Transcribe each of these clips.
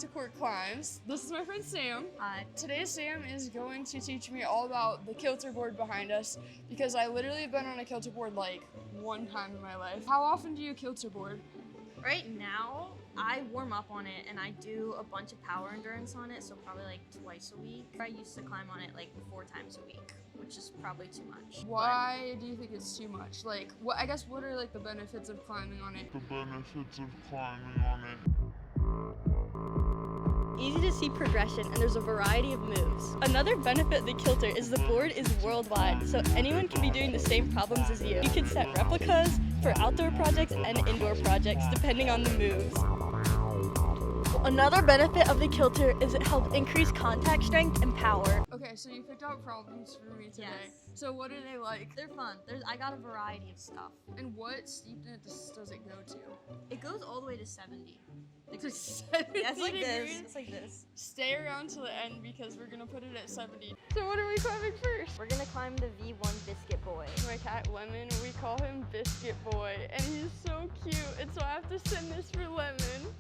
to Court Climbs. This is my friend Sam. Hi. Today Sam is going to teach me all about the Kilterboard behind us because I literally have been on a Kilterboard like one time in my life. How often do you Kilterboard? Right now, I warm up on it and I do a bunch of power endurance on it, so probably like twice a week. I used to climb on it like 4 times a week, which is probably too much. Why do you think it's too much? Like, what are like the benefits of climbing on it? Easy to see progression, and there's a variety of moves. Another benefit of the Kilter is the board is worldwide, so anyone can be doing the same problems as you. You can set replicas for outdoor projects and indoor projects, depending on the moves. Another benefit of the Kilter is it helps increase contact strength and power. Okay, so you picked out problems for me today. Yes. So what are they like? They're fun. I got a variety of stuff. And what steepness does it go to? It goes all the way to 70. To 70 Yeah, it's like degrees? this. It's like this. Stay around to the end because we're gonna put it at 70. So what are we climbing first? We're gonna climb the V1 Biscuit Boy. My cat Lemon, we call him Biscuit Boy, and he's so cute, and so I have to send this for Lemon.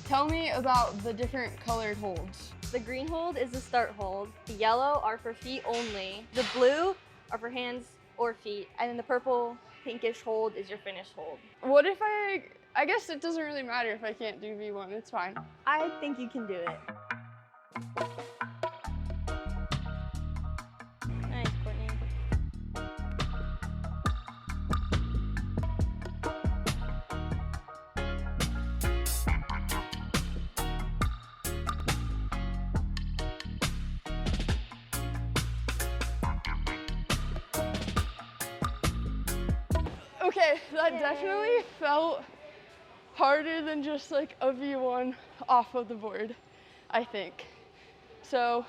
Tell me about the different colored holds. The green hold is the start hold. The yellow are for feet only. The blue are for hands or feet. And then the purple pinkish hold is your finish hold. What if I guess it doesn't really matter if I can't do V1, it's fine. I think you can do it. Nice, Courtney. Okay, that definitely felt harder than just like a V1 off of the board, I think. So,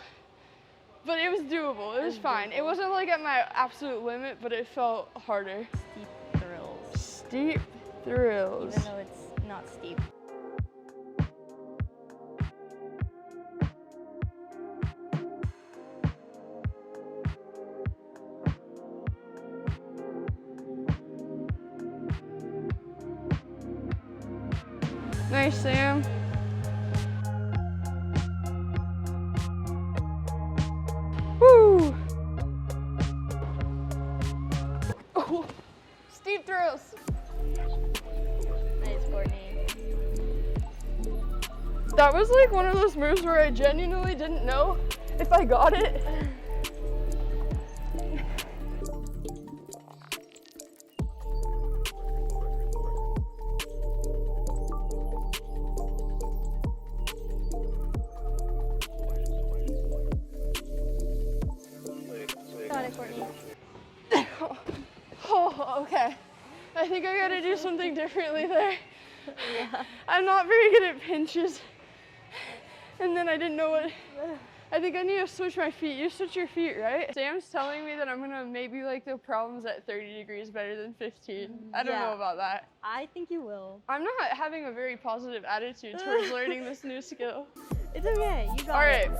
but it was doable, it was fine. It wasn't like at my absolute limit, but it felt harder. Steep thrills. Steep thrills. Even though it's not steep. Nice, Sam. Woo! Oh, steep thrills. Nice, Courtney. That was like one of those moves where I genuinely didn't know if I got it. Got it, Courtney. Oh, okay. I think I gotta do something differently there. Yeah. I'm not very good at pinches. And then I didn't know what, I think I need to switch my feet. You switch your feet, right? Sam's telling me that I'm gonna maybe like the problems at 30 degrees better than 15. I don't know about that. I think you will. I'm not having a very positive attitude towards learning this new skill. It's okay, you got All right.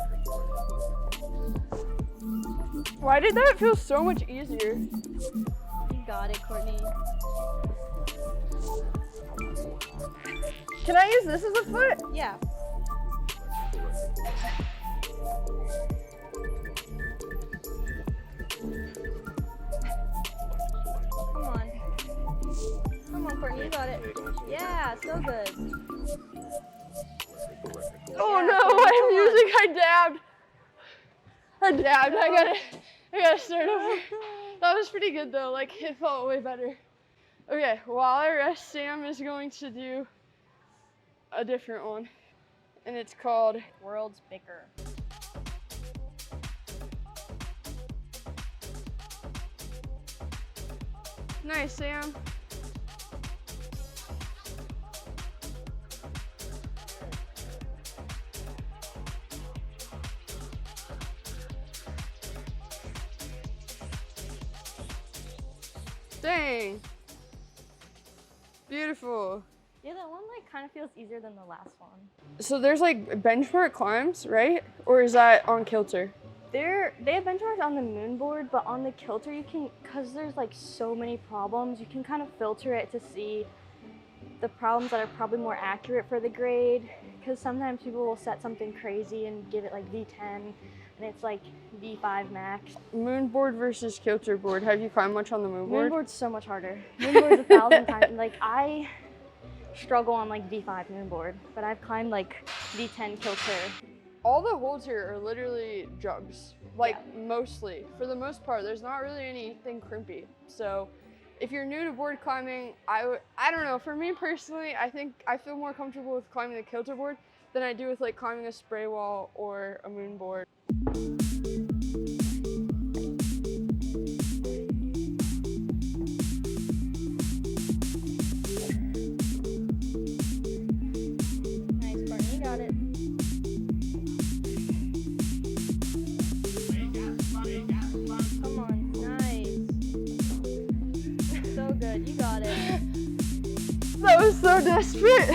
Why did that feel so much easier? You got it, Courtney. Can I use this as a foot? Yeah. Come on. Come on, Courtney, you got it. Yeah, so good. Oh Yeah, no, Courtney, I dabbed. I gotta start over. That was pretty good though, like it felt way better. Okay, while I rest, Sam is going to do a different one. And it's called World's Bicker. Nice, Sam. Dang. Beautiful. Yeah, that one like kind of feels easier than the last one. So there's like benchmark climbs, right? Or is that on Kilter? They have benchmarks on the moon board, but on the Kilter you can, because there's like so many problems, you can kind of filter it to see the problems that are probably more accurate for the grade. Because sometimes people will set something crazy and give it like V10, and it's like V5 max. Moon board versus Kilter board. Have you climbed much on the moon board? Moon board's so much harder. Moon board's 1,000 times. Like I struggle on like V5 moon board, but I've climbed like V10 Kilter. All the holds here are literally jugs, like mostly. For the most part, there's not really anything crimpy. So if you're new to board climbing, I don't know, for me personally, I think I feel more comfortable with climbing the Kilter board than I do with like climbing a spray wall or a moon board. Nice, Courtney, you got it. Come on, nice. So good, you got it. That was so desperate.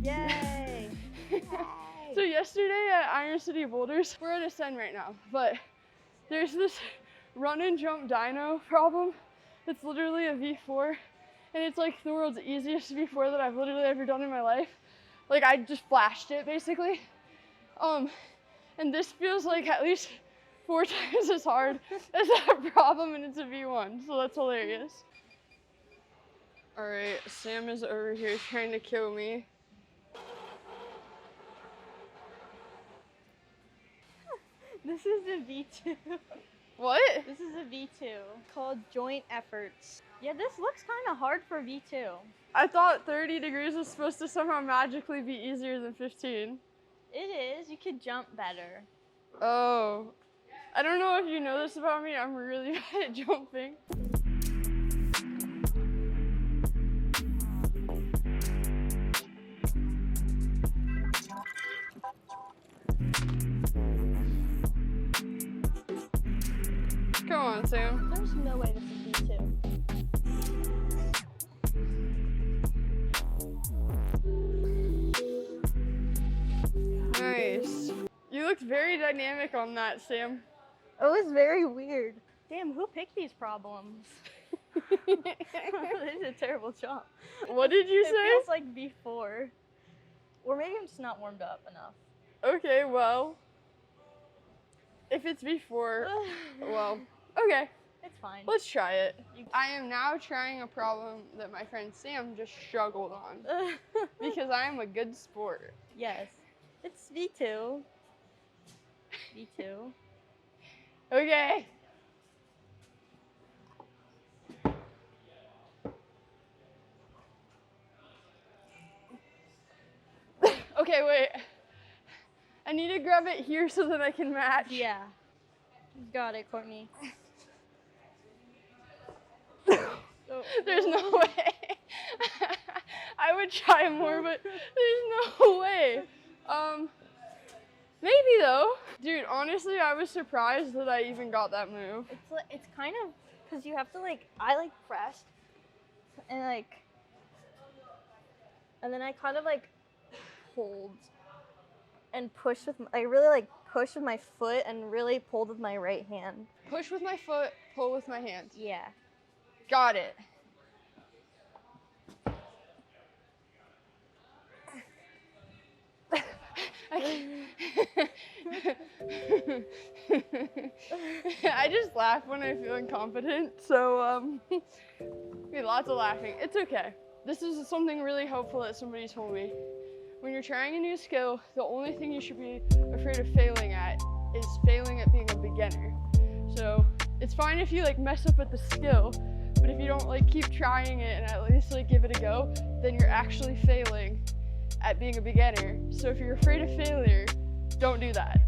Yay! So yesterday at Iron City Boulders, we're at Ascend right now, but there's this run and jump dyno problem. It's literally a V4, and it's like the world's easiest V4 that I've literally ever done in my life. Like I just flashed it basically. And this feels like at least 4 times as hard as that problem, and it's a V1, so that's hilarious. All right, Sam is over here trying to kill me. This is a V2. What? This is a V2 called joint efforts. Yeah, this looks kind of hard for V2. I thought 30 degrees was supposed to somehow magically be easier than 15. It is. You could jump better. Oh. I don't know if you know this about me, I'm really bad at jumping. Come on, Sam. There's no way this is V2. Nice. You looked very dynamic on that, Sam. It was very weird. Damn, who picked these problems? This is a terrible jump. What did you It say? feels like V4. Or maybe I'm just not warmed up enough. Okay, well, if it's before, well, okay, It's fine. let's try it. I am now trying a problem that my friend Sam just struggled on because I am a good sport. Yes. It's V2. V2. Okay. Okay, wait. I need to grab it here so that I can match. Yeah. Got it, Courtney. There's no way. I would try more, but there's no way. Maybe though. Dude, honestly, I was surprised that I even got that move. It's kind of, because you have to I pressed and and then I kind of pulled and pushed with, I really pushed with my foot and really pulled with my right hand. Push with my foot, pull with my hands. Yeah. Got it. I just laugh when I feel incompetent, so lots of laughing. It's okay. This is something really helpful that somebody told me. When you're trying a new skill, the only thing you should be afraid of failing at is failing at being a beginner. So it's fine if you mess up at the skill, but if you don't keep trying it and at least give it a go, then you're actually failing at being a beginner. So if you're afraid of failure, don't do that.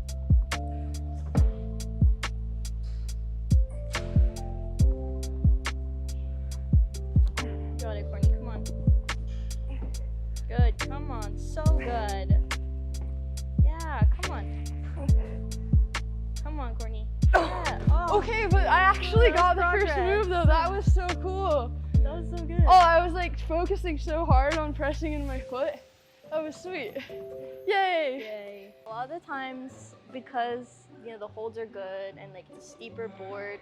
Got it, Courtney, come on. Good, come on, so good. Yeah, come on. Come on, Courtney. Yeah. Oh. Okay, but I actually got the progress. first move though. That was so cool. was so good. Oh, I was like focusing so hard on pressing in my foot. That was sweet. Yay! Yay. A lot of the times, because you know the holds are good and like it's a steeper board,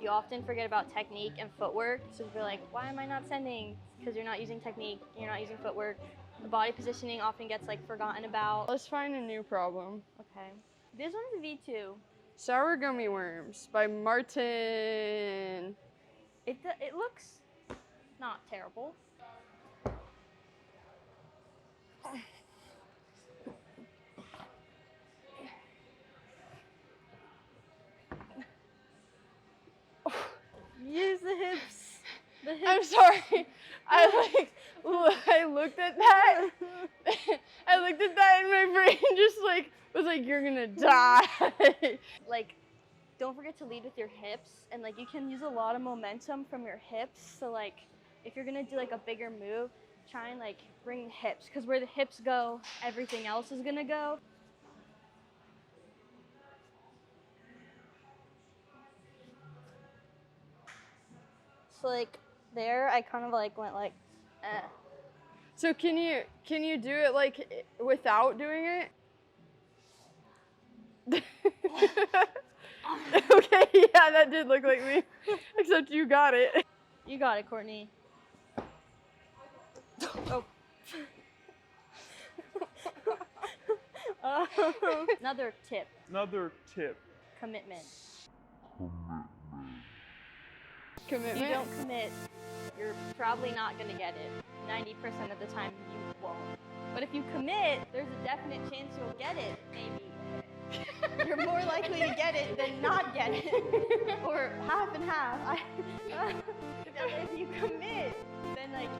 you often forget about technique and footwork. So you're like, why am I not sending? Because you're not using technique, you're not using footwork. The body positioning often gets like forgotten about. Let's find a new problem. Okay. This one's a V2. Sour Gummy Worms by Martin. It looks not terrible. Use the hips. The hips. I'm sorry. I looked at that. I looked at that and my brain just like was like, you're gonna die. Like, don't forget to lead with your hips, and like you can use a lot of momentum from your hips. So like, if you're gonna do like a bigger move, try and like bring the hips, because where the hips go, everything else is gonna go. So like there, I kind of like went like, eh. So can you do it like without doing it? Okay, yeah, that did look like me. Except you got it. You got it, Courtney. Oh. Another tip. Commitment. If Commitment. you don't commit, you're probably not gonna get it. 90% of the time you won't. But if you commit, there's a definite chance you'll get it, maybe. You're more likely to get it than not get it. Or half and half. If you commit, then like,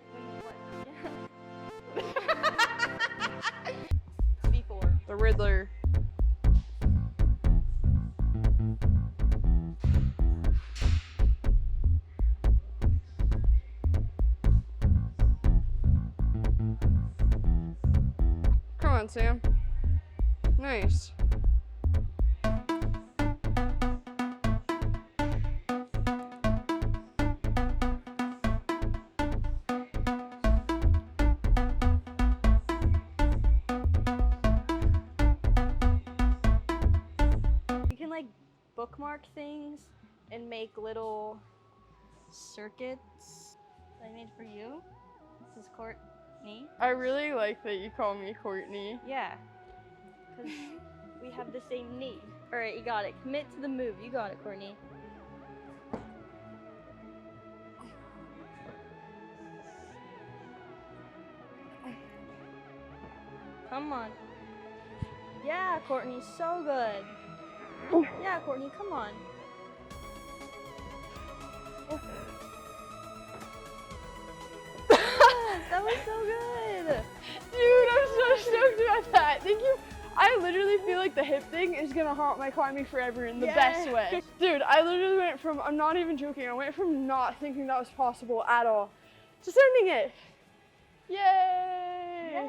when V4. The Riddler. Come on, Sam. Nice. You can like bookmark things and make little circuits that I made for you. This is Courtney. I really like that you call me Courtney. Yeah, because we have the same need. All right, you got it. Commit to the move. You got it, Courtney. Come on. Yeah, Courtney, so good. Yeah, Courtney, come on. Yes, that was so good. Dude, I'm so stoked about that. Thank you. I literally feel like the hip thing is gonna haunt my climbing forever in the best way. Dude, I literally went from, I'm not even joking, I went from not thinking that was possible at all to sending it. Yay! Yay.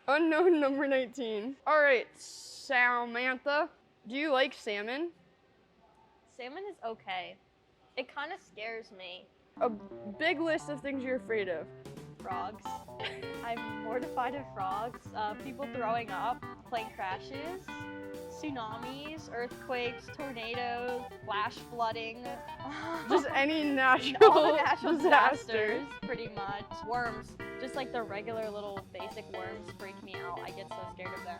Unknown number 19. All right, Samantha, do you like salmon? Salmon is okay. It kind of scares me. A big list of things you're afraid of. Frogs. I'm mortified of frogs. People throwing up, plane crashes, tsunamis, earthquakes, tornadoes, flash flooding. Just any all natural, the natural disasters. disasters, pretty much. Worms, just like the regular little basic worms freak me out. I get so scared of them.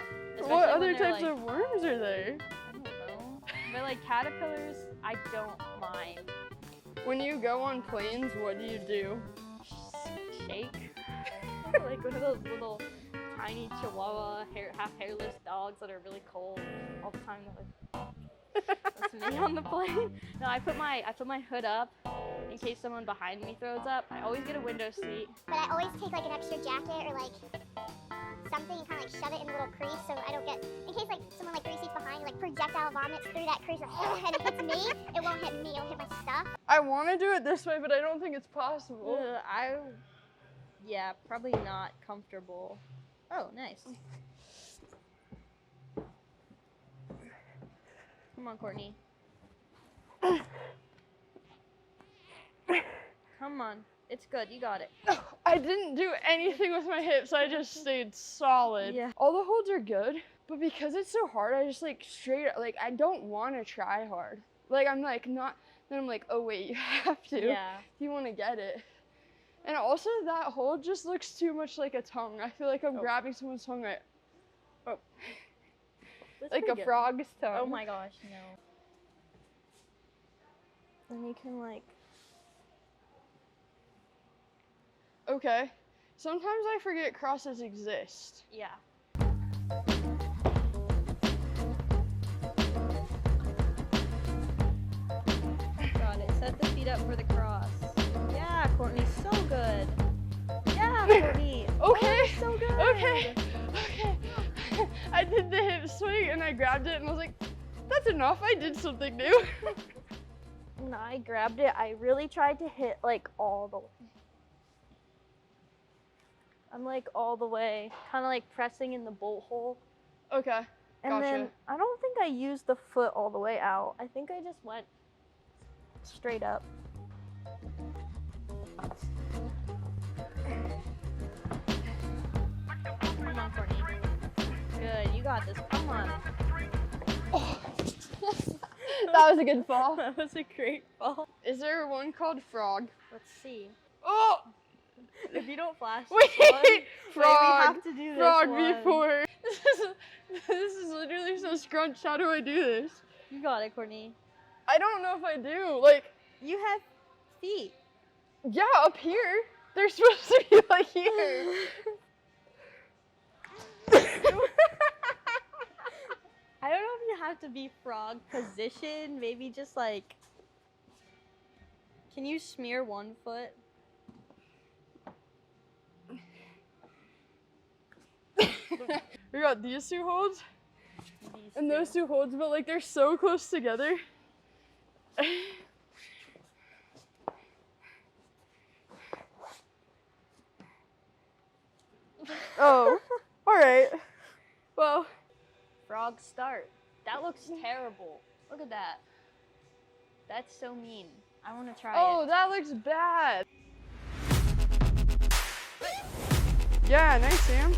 What Especially other when they're, types like, of worms are there? I don't know. But like caterpillars, I don't mind. When you go on planes, what do you do? Shake. Like one of those little tiny chihuahua, half hairless dogs that are really cold all the time. That's me on the plane. No, I put my hood up in case someone behind me throws up. I always get a window seat. But I always take like an extra jacket or like something and kind of like shove it in a little crease so I don't get, in case like someone like 3 seats behind like projectile vomits through that crease and it hits me, it won't hit me, it'll hit my stuff. I want to do it this way, but I don't think it's possible. Yeah, probably not comfortable. Oh, nice. Come on, Courtney. Come on. It's good. You got it. I didn't do anything with my hips. I just stayed solid. Yeah. All the holds are good, but because it's so hard, I just like straight, like I don't want to try hard. Like I'm like not, then I'm like, oh wait, you have to. Yeah. If you want to get it. And also that hold just looks too much like a tongue. I feel like I'm grabbing someone's tongue right. Oh. That's Like a pretty good. frog's tongue. Oh my gosh, no. Then you can like. Okay. Sometimes I forget crosses exist. Yeah. Got it. Set the feet up for the cross. Yeah, Courtney, so good. Yeah, Courtney. Okay. Oh, so good. Okay. I did the hip swing and I grabbed it and I was like, that's enough. I did something new. When I grabbed it, I really tried to hit like all the way. I'm like all the way, kind of like pressing in the bolt hole. Okay. And Gotcha. then I don't think I used the foot all the way out. I think I just went straight up. Come on, Courtney. Good, you got this. Come on. Oh. That was a good fall. That was a great fall. Is there one called frog? Let's see. Oh! If you don't flash Wait! this one, Frog! we have to do this Frog one. before. This is literally so scrunched. How do I do this? You got it, Courtney. I don't know if I do. Like, You have feet. yeah, up here. They're supposed to be like here. I don't know if you have to be frog position. Maybe just like. Can you smear one foot? We got these two holds These and two. those two holds, but like they're so close together. Oh, all right. Well, Frog start. That looks terrible. Look at that. That's so mean. I want to try oh, it. that looks bad. Yeah, nice, Sam.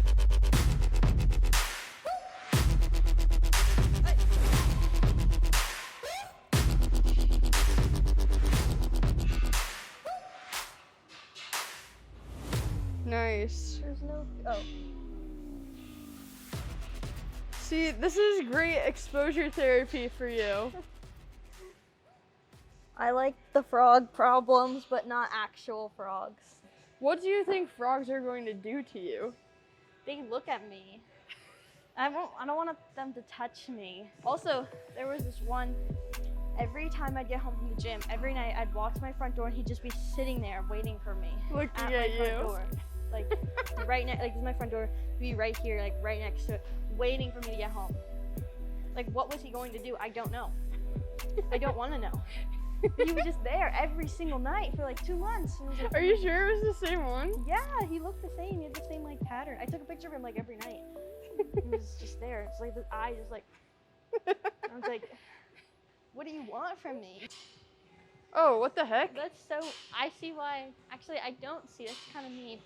Nice. There's no. Oh. See, this is great exposure therapy for you. I like the frog problems, but not actual frogs. What do you think frogs are going to do to you? They look at me. I don't want them to touch me. Also, there was this one. Every time I'd get home from the gym, every night I'd walk to my front door and he'd just be sitting there waiting for me. Looking at at my you. front door. Like right next, like this is my front door. He'd be right here, like right next to it, waiting for me to get home. Like what was he going to do? I don't know. I don't want to know. But he was just there every single night for like 2 months. And it was like, Are you sure it was the same one? yeah, he looked the same. He had the same like pattern. I took a picture of him like every night. He was just there. It's like the eye just like. I was like, what do you want from me? Oh, what the heck? That's so. I see why. Actually, I don't see. That's kind of mean.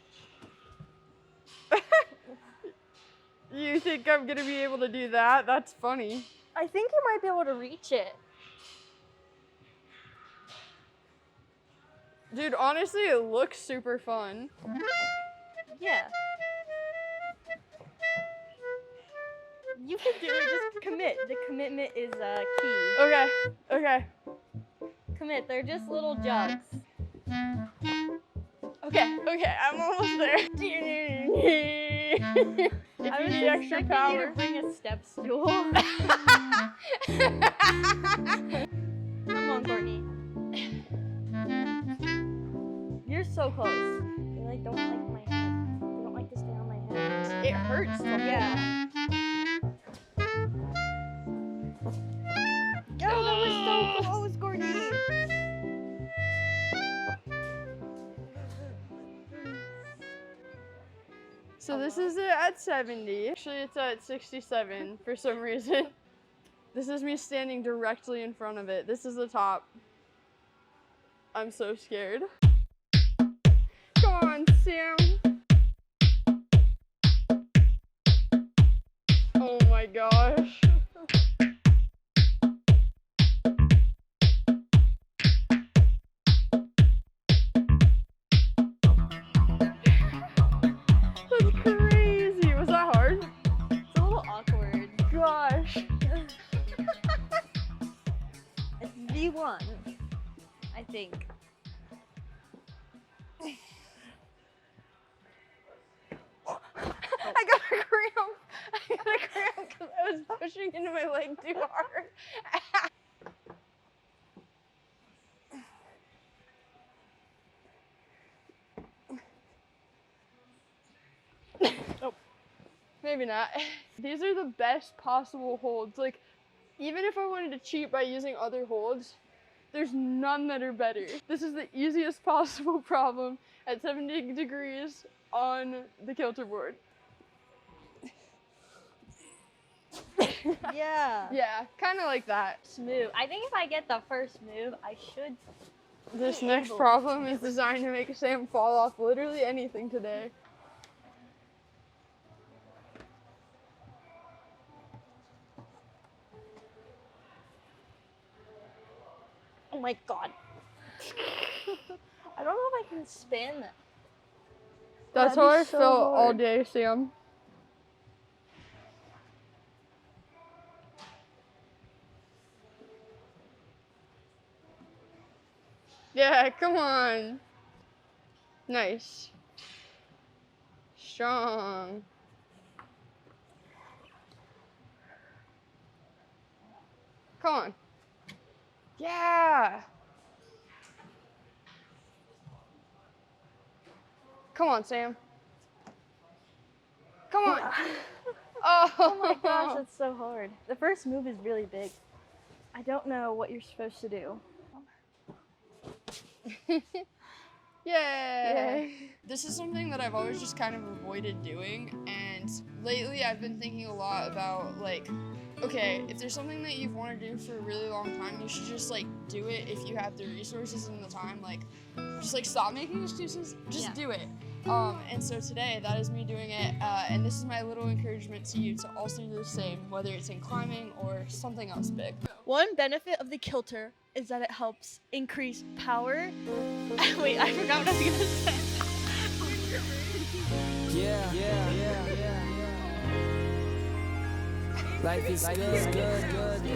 You think I'm gonna be able to do that? That's funny. I think you might be able to reach it. Dude, honestly, it looks super fun. Yeah. You can do it. Just commit. The commitment is key. Okay, okay, Commit. They're just little jugs. okay, okay, I'm almost there. If I you was need extra expecting power. you to bring a step stool. Come on, Courtney. You're so close. They like don't like my head. They don't like to stay on my head. It hurts to hold. Yeah. Oh, that was so close, Courtney. So this is it at 70. Actually, it's at 67 for some reason. This is me standing directly in front of it. This is the top. I'm so scared. Sam. Oh my gosh. That's crazy. Was that hard? It's a little awkward. Gosh. It's V1, I think. I got a cramp. I got a cramp because I was pushing into my leg too hard. Oh, maybe not. These are the best possible holds. Like, even if I wanted to cheat by using other holds, there's none that are better. This is the easiest possible problem at 70 degrees on the Kilterboard. Yeah. Yeah, kind of like that. Smooth. I think if I get the first move, I should. This next problem is designed to make Sam fall off literally anything today. Oh my god. I don't know if I can spin. That's That'd how be I so felt all hard. day, Sam. Yeah, come on. Nice. Strong. Come on. Yeah. Come on, Sam. Come on. Oh. Oh my gosh, that's so hard. The first move is really big. I don't know what you're supposed to do. Yay. This is something that I've always just kind of avoided doing, and lately I've been thinking a lot about, like, okay, if there's something that you've wanted to do for a really long time, you should just, like, do it if you have the resources and the time. Like, just, like, stop making excuses. Just do it. And so today, that is me doing it, and this is my little encouragement to you to also do the same, whether it's in climbing or something else big. One benefit of the kilter is that it helps increase power. Wait, I forgot what I was gonna say. Life is good.